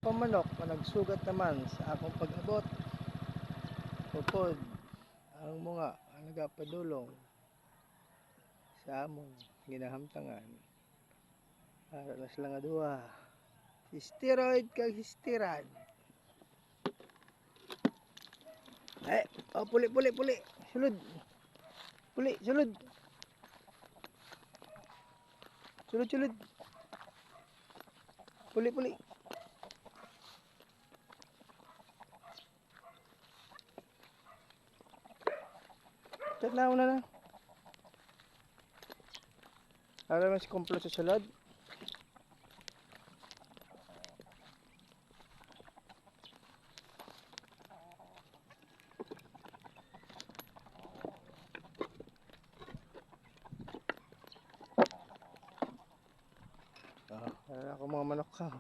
Pamanok na nagsugat naman sa akong pag-abot. Tupod ang mga nagapadulong sa among ginahamtangan para na sila nga duha, si steroid kag histerad. Puli sulod, sulod, puli. Chat na una na. Para mas kumplo sa sulod. Para ako mga manok ka.